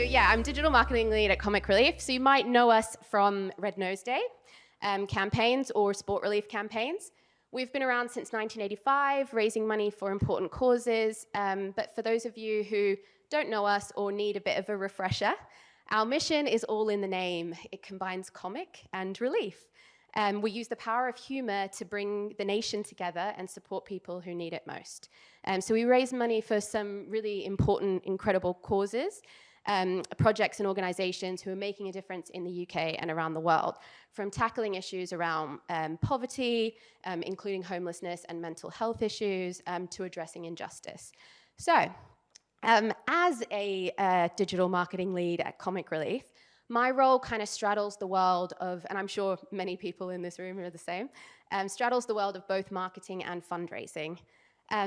yeah, I'm digital marketing lead at Comic Relief. So you might know us from Red Nose Day campaigns or Sport Relief campaigns. We've been around since 1985, raising money for important causes. But for those of you who don't know us or need a bit of a refresher, our mission is all in the name. It combines comic and relief. We use the power of humor to bring the nation together and support people who need it most. So we raise money for some really important, incredible causes, projects and organizations who are making a difference in the UK and around the world, from tackling issues around poverty, including homelessness and mental health issues, to addressing injustice. So, as a digital marketing lead at Comic Relief, my role kind of straddles the world of, and I'm sure many people in this room are the same, straddles the world of both marketing and fundraising.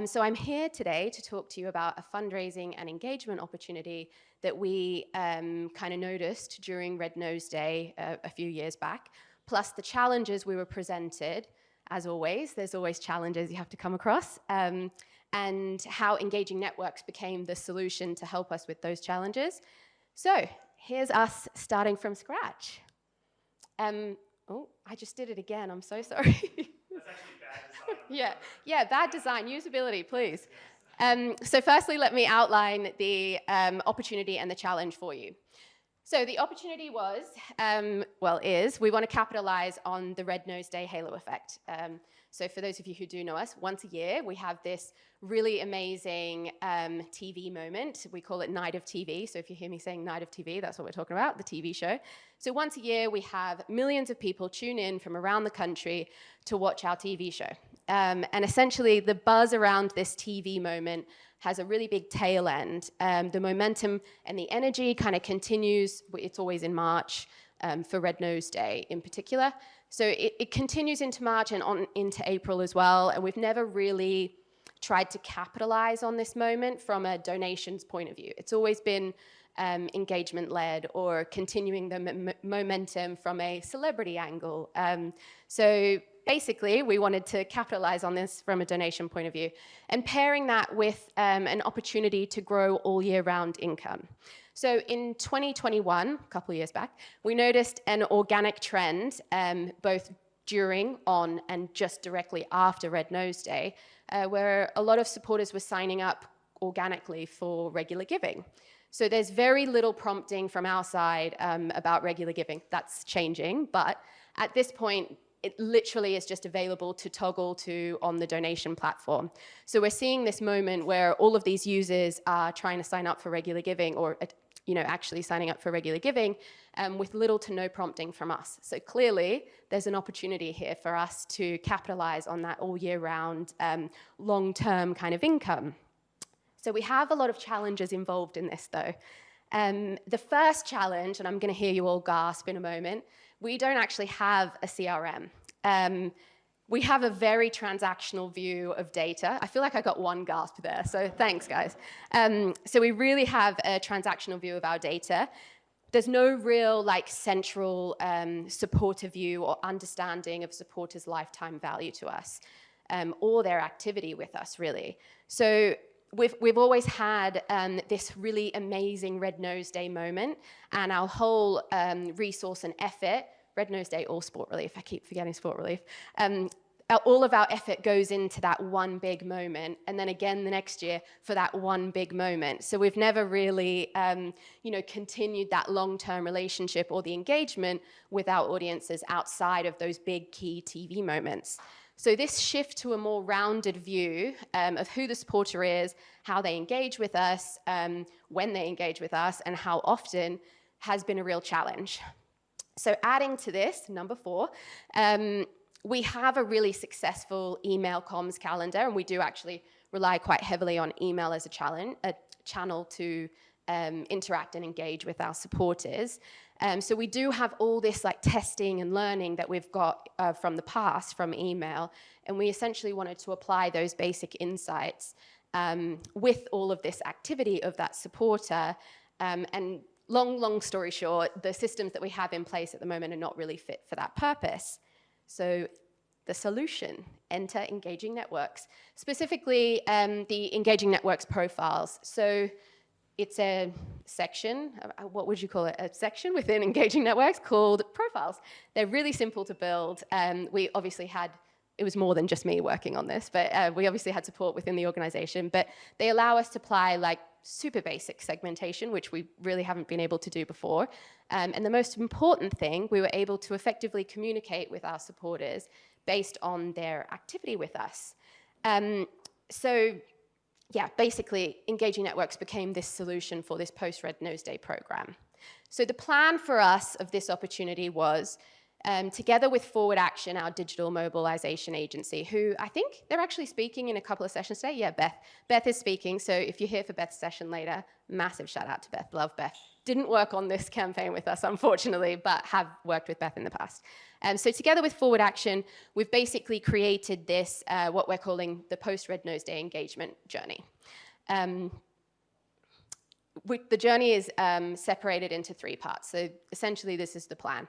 So I'm here today to talk to you about a fundraising and engagement opportunity that we kind of noticed during Red Nose Day a few years back, plus the challenges we were presented. As always, there's always challenges you have to come across, and how engaging networks became the solution to help us with those challenges. So here's us starting from scratch. Oh, I just did it again. I'm so sorry. That's actually bad design. Yeah, bad design. Usability, please. So firstly, let me outline the opportunity and the challenge for you. So the opportunity was, is, we want to capitalize on the Red Nose Day halo effect. So for those of you who do know us, once a year, we have this really amazing TV moment. We call it Night of TV. So if you hear me saying Night of TV, that's what we're talking about, the TV show. So once a year, we have millions of people tune in from around the country to watch our TV show. And essentially, the buzz around this TV moment has a really big tail end. The momentum and the energy kind of continues. It's always in March for Red Nose Day in particular. So it continues into March and on into April as well. And we've never really tried to capitalize on this moment from a donations point of view. It's always been engagement-led or continuing the momentum from a celebrity angle. So basically, we wanted to capitalize on this from a donation point of view and pairing that with an opportunity to grow all year round income. So in 2021, a couple of years back, we noticed an organic trend both during, on, and just directly after Red Nose Day, where a lot of supporters were signing up organically for regular giving. So there's very little prompting from our side about regular giving. That's changing, but at this point, it literally is just available to toggle to on the donation platform. So we're seeing this moment where all of these users are trying to sign up for regular giving or actually signing up for regular giving with little to no prompting from us. So clearly, there's an opportunity here for us to capitalize on that all year round, long-term kind of income. So we have a lot of challenges involved in this though. The first challenge, and I'm gonna hear you all gasp in a moment, we don't actually have a CRM. We have a very transactional view of data. I feel like I got one gasp there, so thanks, guys. So we really have a transactional view of our data. There's no real central supporter view or understanding of supporters' lifetime value to us, or their activity with us, really. So we've always had this really amazing Red Nose Day moment, and our whole resource and effort, Red Nose Day or Sport Relief, I keep forgetting Sport Relief, all of our effort goes into that one big moment, and then again the next year for that one big moment. So we've never really continued that long-term relationship or the engagement with our audiences outside of those big key TV moments. So this shift to a more rounded view of who the supporter is, how they engage with us, when they engage with us, and how often has been a real challenge. So adding to this, number 4, we have a really successful email comms calendar, and we do actually rely quite heavily on email as a channel to interact and engage with our supporters. So we do have all this testing and learning that we've got from the past, from email, and we essentially wanted to apply those basic insights with all of this activity of that supporter. And long story short, the systems that we have in place at the moment are not really fit for that purpose. So the solution, enter engaging networks, specifically the engaging networks profiles. So it's a section, what would you call it? A section within Engaging Networks called profiles. They're really simple to build. We obviously had, it was more than just me working on this, but we obviously had support within the organization, but they allow us to apply like super basic segmentation, which we really haven't been able to do before. And the most important thing, we were able to effectively communicate with our supporters based on their activity with us. So yeah, basically, Engaging Networks became this solution for this post-Red Nose Day program. So the plan for us of this opportunity was, together with Forward Action, our digital mobilization agency, who I think they're actually speaking in a couple of sessions today. Yeah, Beth. Beth is speaking, so if you're here for Beth's session later, massive shout out to Beth. Love Beth. Didn't work on this campaign with us, unfortunately, but have worked with Beth in the past. So together with Forward Action, we've basically created this, what we're calling the post-Red Nose Day engagement journey. The journey is separated into 3 parts. So essentially, this is the plan.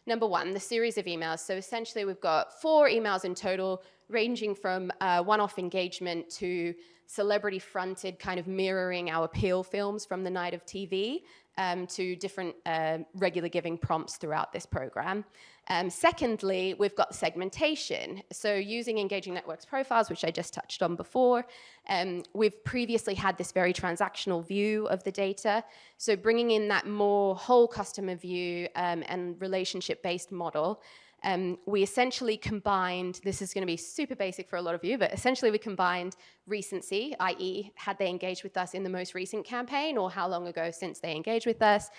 Number 1, the series of emails. So essentially, we've got 4 emails in total, ranging from one-off engagement to celebrity-fronted, kind of mirroring our appeal films from the night of TV, to different regular giving prompts throughout this program. Secondly, we've got segmentation. So using Engaging Networks profiles, which I just touched on before, we've previously had this very transactional view of the data. So bringing in that more whole customer view and relationship-based model, we essentially combined, this is going to be super basic for a lot of you, but essentially we combined recency, i.e. had they engaged with us in the most recent campaign or how long ago since they engaged with us,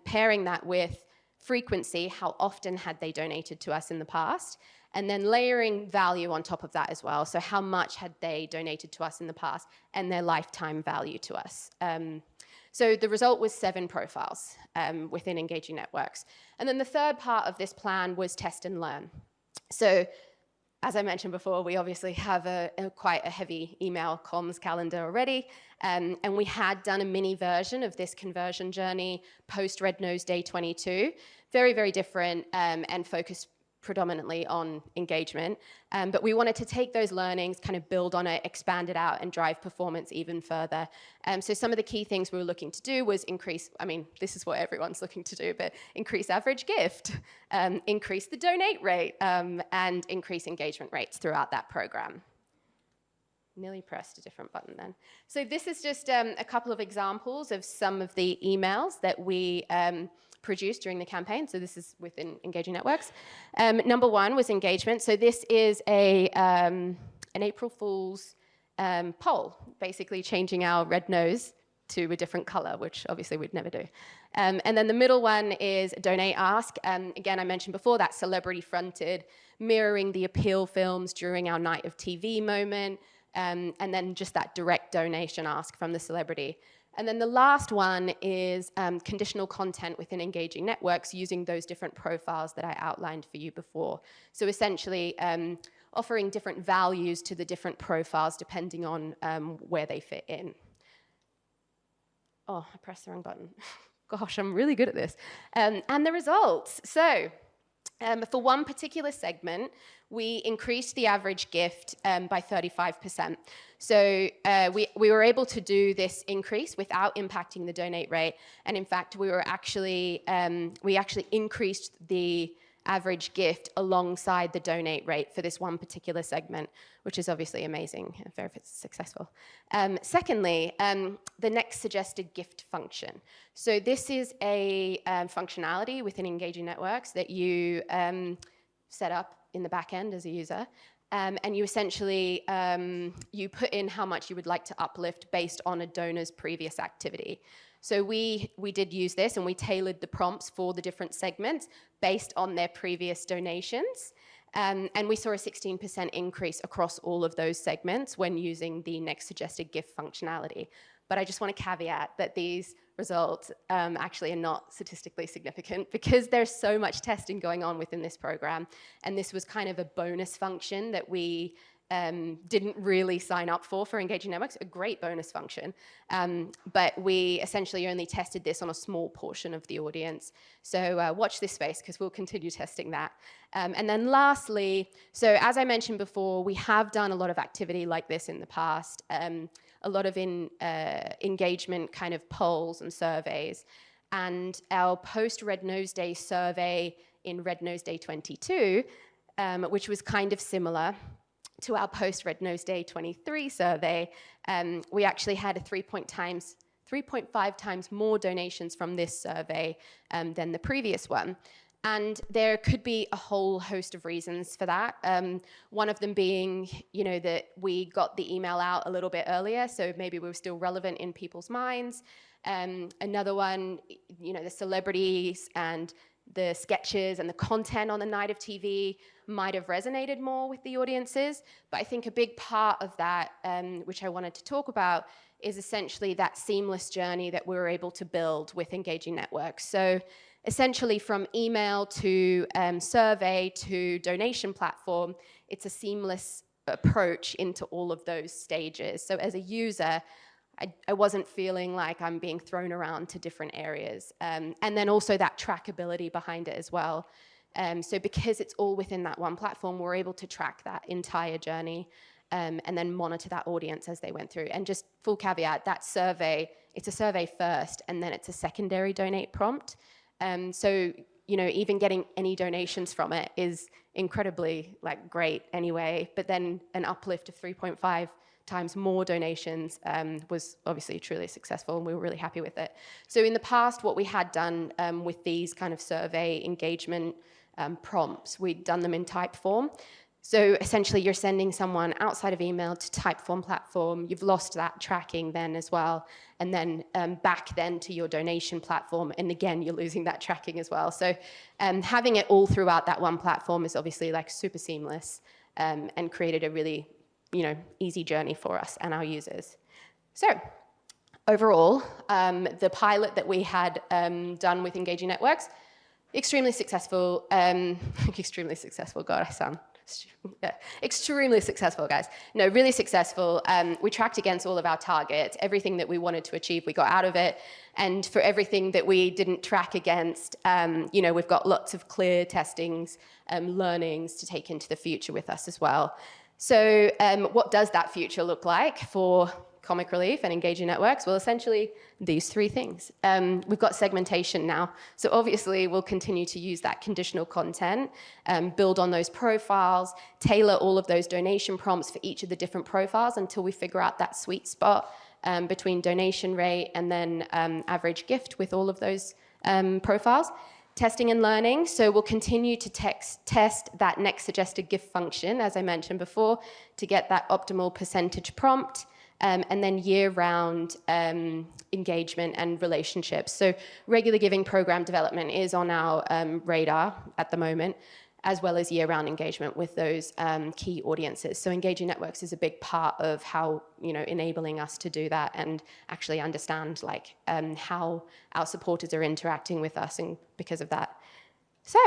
pairing that with frequency, how often had they donated to us in the past, and then layering value on top of that as well. So how much had they donated to us in the past and their lifetime value to us. So the result was 7 profiles within Engaging Networks. And then the third part of this plan was test and learn. So as I mentioned before, we obviously have quite a heavy email comms calendar already. And we had done a mini version of this conversion journey post Red Nose Day 22. Very, very different and focused predominantly on engagement. But we wanted to take those learnings, kind of build on it, expand it out, and drive performance even further. So some of the key things we were looking to do was increase, I mean, this is what everyone's looking to do, but increase average gift, increase the donate rate, and increase engagement rates throughout that program. Nearly pressed a different button then. So this is just a couple of examples of some of the emails that we produced during the campaign. So this is within Engaging Networks. Number 1 was engagement. So this is an April Fool's poll, basically changing our red nose to a different color, which obviously we'd never do. And then the middle one is donate ask. Again, I mentioned before, that celebrity fronted, mirroring the appeal films during our night of TV moment, and then just that direct donation ask from the celebrity. And then the last one is conditional content within Engaging Networks using those different profiles that I outlined for you before. So essentially offering different values to the different profiles depending on where they fit in. Oh, I pressed the wrong button. Gosh, I'm really good at this. And the results. So for one particular segment, we increased the average gift by 35%. So we were able to do this increase without impacting the donate rate. And in fact, we actually increased the average gift alongside the donate rate for this one particular segment, which is obviously amazing, very successful. Secondly, the next suggested gift function. So this is a functionality within Engaging Networks that you set up in the back end as a user. And you essentially, you put in how much you would like to uplift based on a donor's previous activity. So we did use this, and we tailored the prompts for the different segments based on their previous donations. And we saw a 16% increase across all of those segments when using the next suggested gift functionality. But I just want to caveat that these results actually are not statistically significant because there's so much testing going on within this program. And this was kind of a bonus function that we didn't really sign up for Engaging Networks, a great bonus function. But we essentially only tested this on a small portion of the audience. So watch this space because we'll continue testing that. And then lastly, so as I mentioned before, we have done a lot of activity like this in the past. a lot of engagement kind of polls and surveys. And our post-Red Nose Day survey in Red Nose Day 22, which was kind of similar to our post-Red Nose Day 23 survey, we actually had a 3.5 times more donations from this survey than the previous one. And there could be a whole host of reasons for that. One of them being, that we got the email out a little bit earlier, so maybe we were still relevant in people's minds. Another one, the celebrities and the sketches and the content on the night of TV might have resonated more with the audiences. But I think a big part of that, which I wanted to talk about, is essentially that seamless journey that we were able to build with Engaging Networks. So essentially from email to survey to donation platform, it's a seamless approach into all of those stages. So as a user, I wasn't feeling like I'm being thrown around to different areas. And then also that trackability behind it as well. So because it's all within that one platform, we're able to track that entire journey and then monitor that audience as they went through. And just full caveat, that survey, it's a survey first, and then it's a secondary donate prompt. So, even getting any donations from it is incredibly great anyway, but then an uplift of 3.5 times more donations was obviously truly successful, and we were really happy with it. So in the past, what we had done with these kind of survey engagement prompts, we'd done them in type form. So essentially, you're sending someone outside of email to Typeform platform. You've lost that tracking then as well. And then back then to your donation platform. And again, you're losing that tracking as well. So having it all throughout that one platform is obviously super seamless and created a really easy journey for us and our users. So overall, the pilot that we had done with Engaging Networks, extremely successful. Extremely successful, God, I sound... Yeah, extremely successful, guys. No, really successful. We tracked against all of our targets. Everything that we wanted to achieve, we got out of it. And for everything that we didn't track against, we've got lots of clear testings, learnings to take into the future with us as well. So what does that future look like for Comic Relief and Engaging Networks? Well, essentially, these three things. We've got segmentation now. So obviously, we'll continue to use that conditional content, build on those profiles, tailor all of those donation prompts for each of the different profiles until we figure out that sweet spot between donation rate and then average gift with all of those profiles. Testing and learning, so we'll continue to test that next suggested gift function, as I mentioned before, to get that optimal percentage prompt. And then year-round engagement and relationships. So regular giving program development is on our radar at the moment, as well as year-round engagement with those key audiences. So Engaging Networks is a big part of how, enabling us to do that and actually understand how our supporters are interacting with us and because of that. So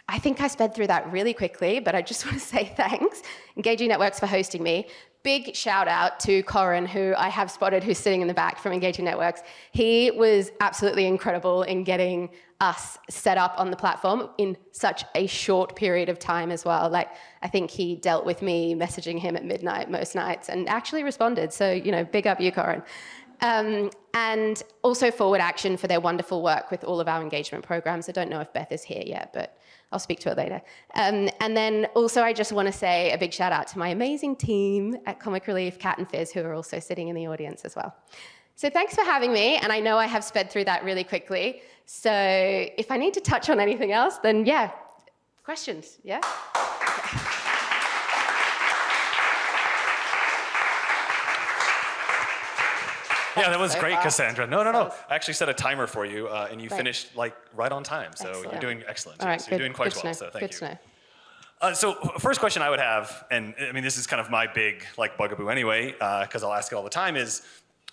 I think I sped through that really quickly, but I just want to say thanks, Engaging Networks, for hosting me. Big shout out to Corin, who I have spotted, who's sitting in the back from Engaging Networks. He was absolutely incredible in getting us set up on the platform in such a short period of time as well. I think he dealt with me messaging him at midnight most nights and actually responded. So, big up you, Corin. And also Forward Action for their wonderful work with all of our engagement programs. I don't know if Beth is here yet, but I'll speak to her later. And then also I just want to say a big shout out to my amazing team at Comic Relief, Kat and Fizz, who are also sitting in the audience as well. So thanks for having me, and I know I have sped through that really quickly. So if I need to touch on anything else, then yeah, questions, yeah? Okay. Yeah, that was so great, fast. Cassandra. No. I actually set a timer for you, and you finished right on time. So Excellent. you're doing excellent. All right, so you're doing quite good well. to know. So thank Good you. to know. So first question I would have, and I mean this is kind of my big bugaboo anyway, because I'll ask it all the time, is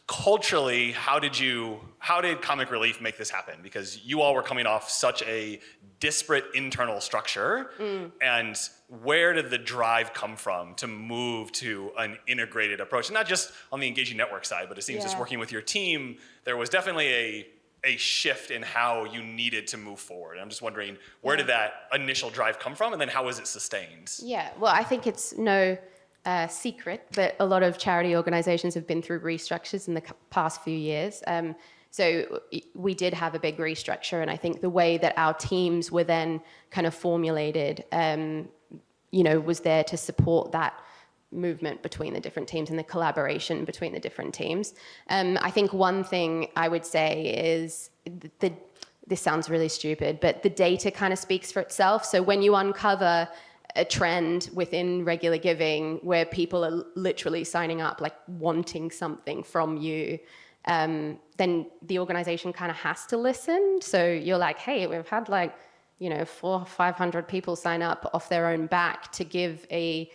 culturally, how did Comic Relief make this happen? Because you all were coming off such a disparate internal structure, and where did the drive come from to move to an integrated approach? And not just on the Engaging Network side, but it seems just working with your team, there was definitely a shift in how you needed to move forward. And I'm just wondering, where did that initial drive come from, and then how was it sustained? Yeah, well, I think it's no secret that a lot of charity organizations have been through restructures in the past few years. So we did have a big restructure, and I think the way that our teams were then kind of formulated, was there to support that movement between the different teams and the collaboration between the different teams. I think one thing I would say is this sounds really stupid, but the data kind of speaks for itself. So when you uncover a trend within regular giving where people are literally signing up, like wanting something from you, then the organization kind of has to listen. So you're like, hey, we've had 400 or 500 people sign up off their own back to give a,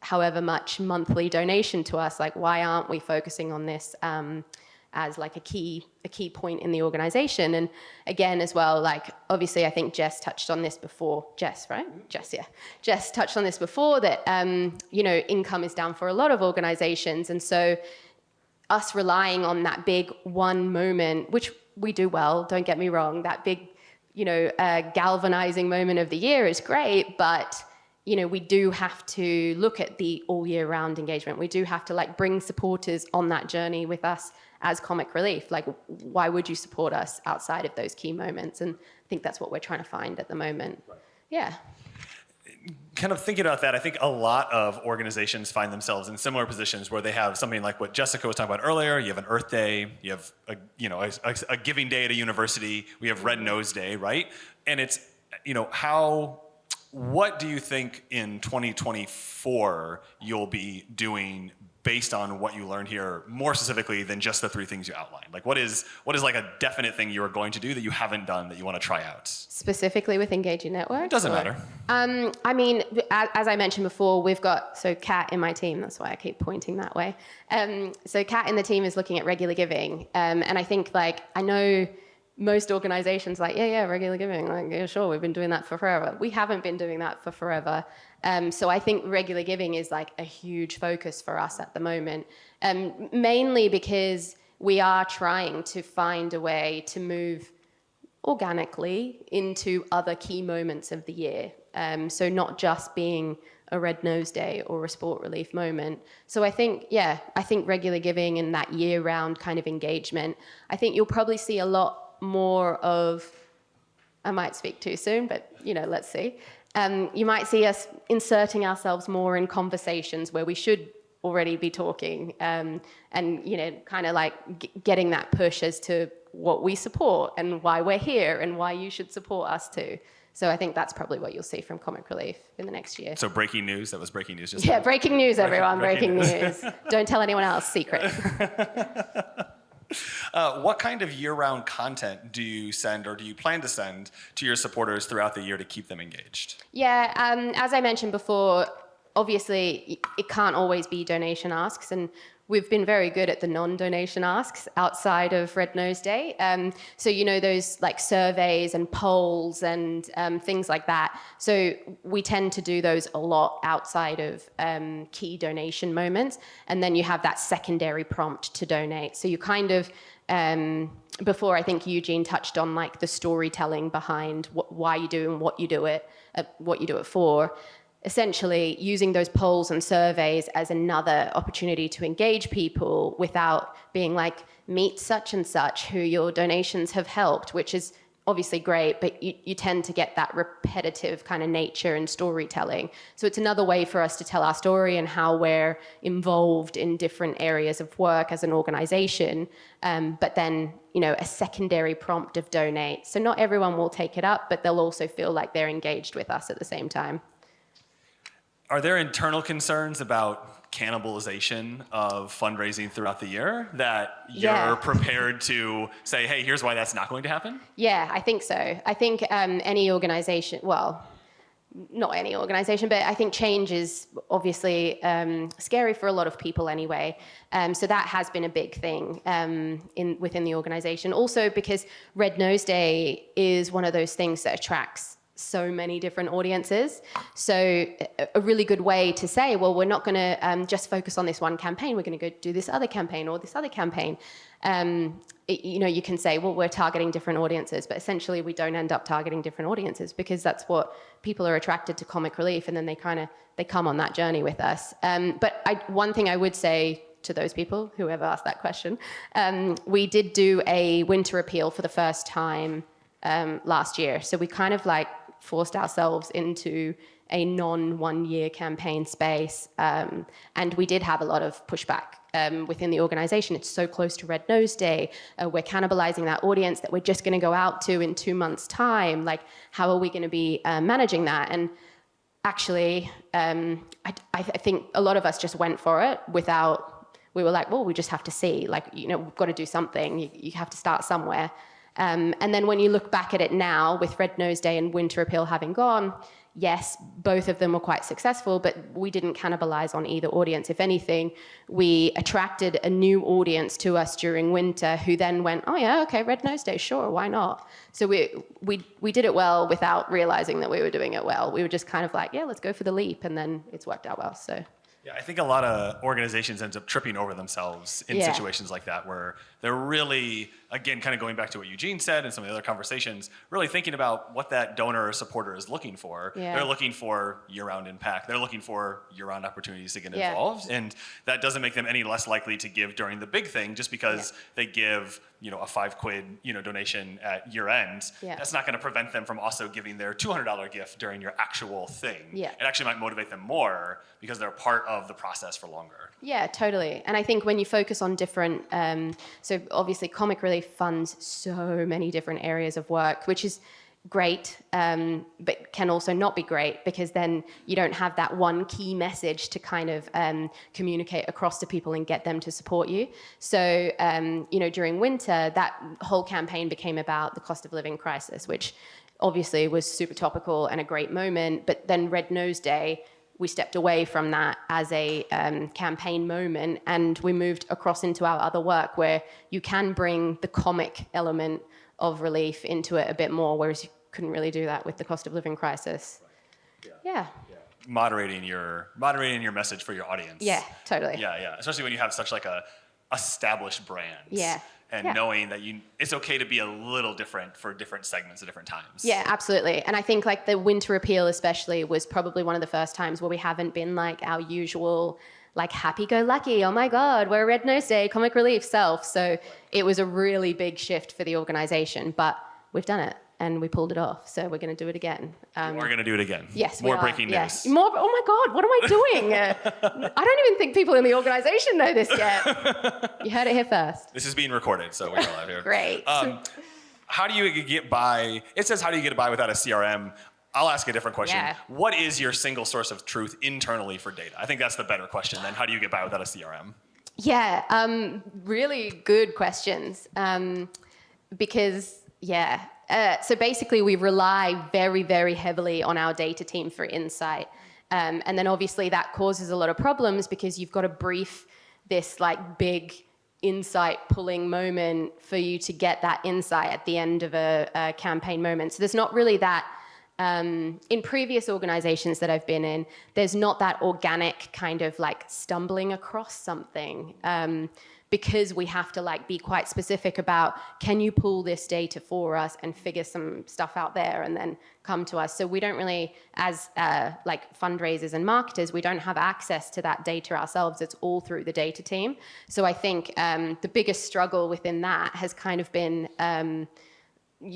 however much monthly donation to us. Like, why aren't we focusing on this as like a key point in the organization? And again, as well, obviously I think Jess touched on this before. Jess, right? Jess, yeah. Jess touched on this before that, income is down for a lot of organizations. And so us relying on that big one moment, which we do well, don't get me wrong, that big, galvanizing moment of the year is great, but we do have to look at the all year round engagement. We do have to bring supporters on that journey with us as Comic Relief. Why would you support us outside of those key moments? And I think that's what we're trying to find at the moment. Right. Yeah. Kind of thinking about that, I think a lot of organizations find themselves in similar positions where they have something like what Jessica was talking about earlier. You have an Earth Day, you have a giving day at a university, we have Red Nose Day, right? And it's, what do you think in 2024 you'll be doing based on what you learned here, more specifically than just the three things you outlined? What is a definite thing you are going to do that you haven't done that you want to try out? Specifically with Engaging Networks? It doesn't matter. As I mentioned before, we've got, Kat in my team, that's why I keep pointing that way. So Kat in the team is looking at regular giving. And I think I know most organizations regular giving, yeah, sure, we've been doing that for forever. We haven't been doing that for forever. So I think regular giving is a huge focus for us at the moment, mainly because we are trying to find a way to move organically into other key moments of the year. So not just being a Red Nose Day or a Sport Relief moment. So I think regular giving and that year-round kind of engagement, I think you'll probably see a lot more of, I might speak too soon, but let's see. You might see us inserting ourselves more in conversations where we should already be talking, and kind of getting that push as to what we support and why we're here and why you should support us too. So I think that's probably what you'll see from Comic Relief in the next year. So breaking news, that was breaking news just now. Breaking news, everyone, breaking news. Don't tell anyone else, secret. What kind of year-round content do you send or do you plan to send to your supporters throughout the year to keep them engaged? Yeah, as I mentioned before, obviously it can't always be donation asks, and we've been very good at the non-donation asks outside of Red Nose Day. So those surveys and polls and things like that. So we tend to do those a lot outside of key donation moments. And then you have that secondary prompt to donate. So you kind of, before I think Eugene touched on the storytelling behind why you do and what you do it for. Essentially using those polls and surveys as another opportunity to engage people without being meet such and such who your donations have helped, which is obviously great, but you tend to get that repetitive kind of nature and storytelling. So it's another way for us to tell our story and how we're involved in different areas of work as an organization. But then, a secondary prompt of donate. So not everyone will take it up, but they'll also feel like they're engaged with us at the same time. Are there internal concerns about cannibalization of fundraising throughout the year that you're prepared to say, hey, here's why that's not going to happen? Yeah, I think so. I think any organization, well, not any organization, but I think change is obviously scary for a lot of people anyway. So that has been a big thing within the organization. Also because Red Nose Day is one of those things that attracts so many different audiences. So a really good way to say, well, we're not going to just focus on this one campaign. We're going to go do this other campaign or this other campaign. You can say, well, we're targeting different audiences, but essentially we don't end up targeting different audiences because that's what people are attracted to comic relief, and then they come on that journey with us. But one thing I would say to those people, whoever asked that question, we did do a winter appeal for the first time last year. So we kind of like forced ourselves into a non-1-year campaign space. And we did have a lot of pushback within the organization. It's so close to Red Nose Day. We're cannibalizing that audience that we're just going to go out to in 2 months' time. Like, how are we going to be managing that? And actually, I think a lot of us just went for it without, we were like, well, we just have to see. Like, we've got to do something. You have to start somewhere. And then when you look back at it now, with Red Nose Day and Winter Appeal having gone, yes, both of them were quite successful, but we didn't cannibalize on either audience. If anything, we attracted a new audience to us during winter who then went, oh yeah, okay, Red Nose Day, sure, why not? So we did it well without realizing that we were doing it well. We were just kind of like, yeah, let's go for the leap, and then it's worked out well, so. Yeah, I think a lot of organizations end up tripping over themselves in situations like that, where they're really, again, kind of going back to what Eugene said and some of the other conversations, really thinking about what that donor or supporter is looking for. Yeah. They're looking for year-round impact. They're looking for year-round opportunities to get involved. And that doesn't make them any less likely to give during the big thing just because they give, a £5 donation at year end. Yeah. That's not going to prevent them from also giving their $200 gift during your actual thing. Yeah. It actually might motivate them more because they're part of the process for longer. Yeah, totally. And I think when you focus on different, so obviously Comic Relief funds so many different areas of work, which is great, but can also not be great because then you don't have that one key message to kind of communicate across to people and get them to support you. So, during winter, that whole campaign became about the cost of living crisis, which obviously was super topical and a great moment. But then Red Nose Day, we stepped away from that as a campaign moment, and we moved across into our other work where you can bring the comic element of relief into it a bit more, whereas you couldn't really do that with the cost of living crisis. Yeah. Moderating your message for your audience. Yeah, totally. Yeah. Especially when you have such like a established brand. Yeah. And knowing that it's okay to be a little different for different segments at different times. Yeah, absolutely. And I think like the Winter Appeal especially was probably one of the first times where we haven't been like our usual like happy-go-lucky, oh my God, we're Red Nose Day, Comic Relief self. So it was a really big shift for the organization, but we've done it and we pulled it off. So we're going to do it again. We're going to do it again. Yes, More we are. breaking news. Yeah. More, oh my God, what am I doing? I don't even think people in the organization know this yet. You heard it here first. This is being recorded, so we're live here. Great. How do you get by? It says, how do you get by without a CRM? I'll ask a different question. Yeah. What is your single source of truth internally for data? I think that's the better question then. How do you get by without a CRM? Yeah, really good questions. Because, so basically we rely very, very heavily on our data team for insight. And then obviously that causes a lot of problems because you've got to brief this like big insight pulling moment for you to get that insight at the end of a campaign moment. So there's not really that, in previous organizations that I've been in, there's not that organic kind of like stumbling across something. Because we have to like be quite specific about, can you pull this data for us and figure some stuff out there and then come to us. So we don't really, as like fundraisers and marketers, we don't have access to that data ourselves. It's all through the data team. So I think the biggest struggle within that has kind of been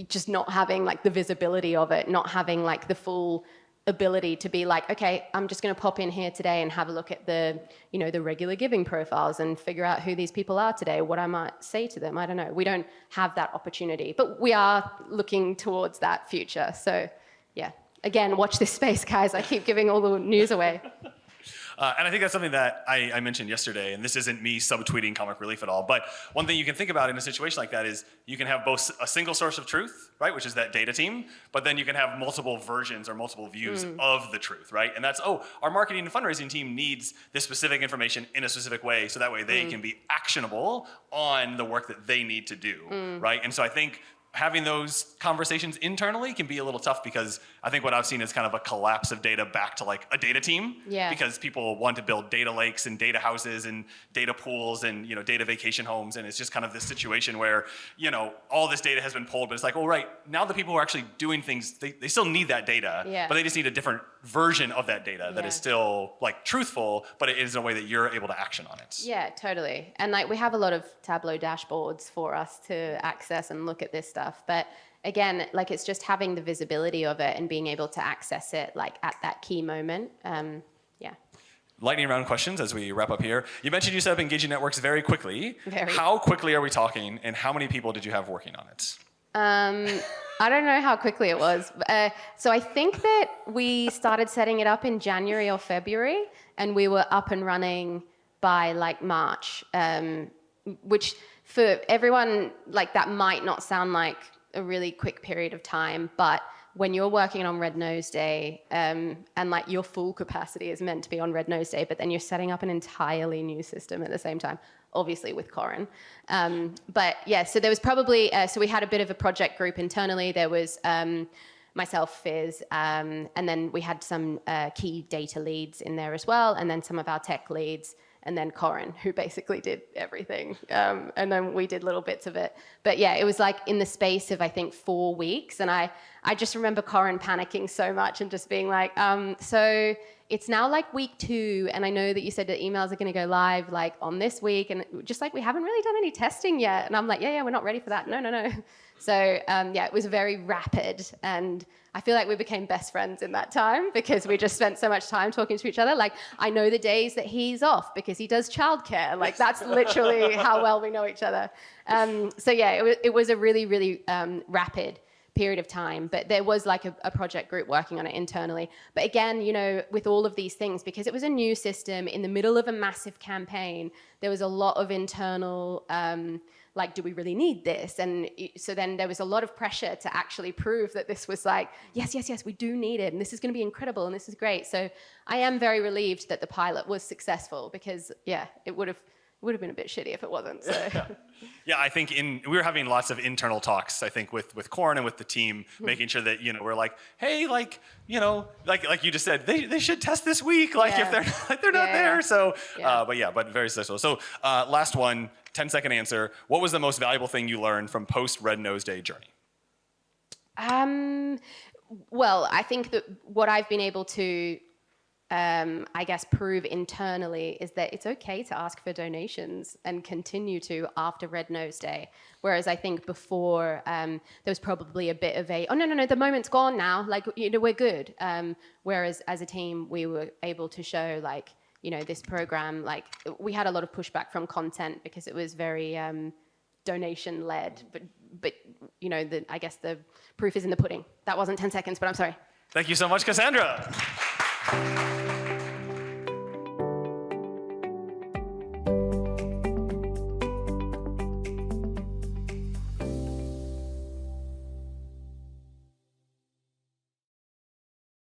just not having like the visibility of it, not having like the full ability to be like, okay, I'm just going to pop in here today and have a look at the, the regular giving profiles and figure out who these people are today, what I might say to them. I don't know. We don't have that opportunity, but we are looking towards that future. So yeah, again, watch this space, guys. I keep giving all the news away. And I think that's something that I mentioned yesterday, and this isn't me subtweeting Comic Relief at all, but one thing you can think about in a situation like that is you can have both a single source of truth, right, which is that data team, but then you can have multiple versions or multiple views of the truth, right? And that's, our marketing and fundraising team needs this specific information in a specific way, so that way they can be actionable on the work that they need to do, right? And so I think having those conversations internally can be a little tough because I think what I've seen is kind of a collapse of data back to like a data team. Yeah. Because people want to build data lakes and data houses and data pools and, you know, data vacation homes. And it's just kind of this situation where, you know, all this data has been pulled, but it's like, well, right, now the people who are actually doing things, they still need that data, Yeah. but they just need a different version of that data that Yeah. is still like truthful, but it is in a way that you're able to action on it. Yeah, totally. And like we have a lot of Tableau dashboards for us to access and look at this stuff. But again, like it's just having the visibility of it and being able to access it like at that key moment. Yeah. Lightning round questions as we wrap up here. You mentioned you set up Engaging Networks very quickly. Very. How quickly are we talking, and how many people did you have working on it? I don't know how quickly it was. So I think that we started setting it up in January or February, and we were up and running by like March, which for everyone, like that might not sound like a really quick period of time, but when you're working on Red Nose Day, and like your full capacity is meant to be on Red Nose Day, but then you're setting up an entirely new system at the same time, obviously with Corin. But yeah, so there was probably, so we had a bit of a project group internally. There was myself, Fizz, and then we had some key data leads in there as well, and then some of our tech leads, and then Corin, who basically did everything. And then we did little bits of it. But yeah, it was like in the space of, I think, 4 weeks. And I just remember Corin panicking so much and just being like, so it's now like week 2. And I know that you said that emails are going to go live like on this week. And just like, we haven't really done any testing yet. And I'm like, yeah, we're not ready for that. No. So yeah, it was very rapid. And I feel like we became best friends in that time because we just spent so much time talking to each other. Like, I know the days that he's off because he does childcare. Like, that's literally how well we know each other. So yeah, it was a really, really rapid period of time. But there was like a project group working on it internally. But again, you know, with all of these things, because it was a new system in the middle of a massive campaign, there was a lot of internal like, do we really need this? And so then there was a lot of pressure to actually prove that this was like, yes, we do need it. And this is going to be incredible. And this is great. So I am very relieved that the pilot was successful because, yeah, it would have been a bit shitty if it wasn't. So. Yeah, I think we were having lots of internal talks, I think, with Corin and with the team, making sure that, you know, we're like, hey, like, you know, like you just said, they should test this week, like if they're not there. Yeah. So, but very successful. So last one, 10-second answer. What was the most valuable thing you learned from post Red Nose Day journey? Well, I think that what I've been able to I guess, prove internally is that it's okay to ask for donations and continue to after Red Nose Day. Whereas I think before there was probably a bit of a, oh, no, the moment's gone now. Like, you know, we're good. Whereas as a team, we were able to show like, you know, this program, like we had a lot of pushback from content because it was very donation led. But you know, I guess the proof is in the pudding. That wasn't 10 seconds, but I'm sorry. Thank you so much, Cassandra.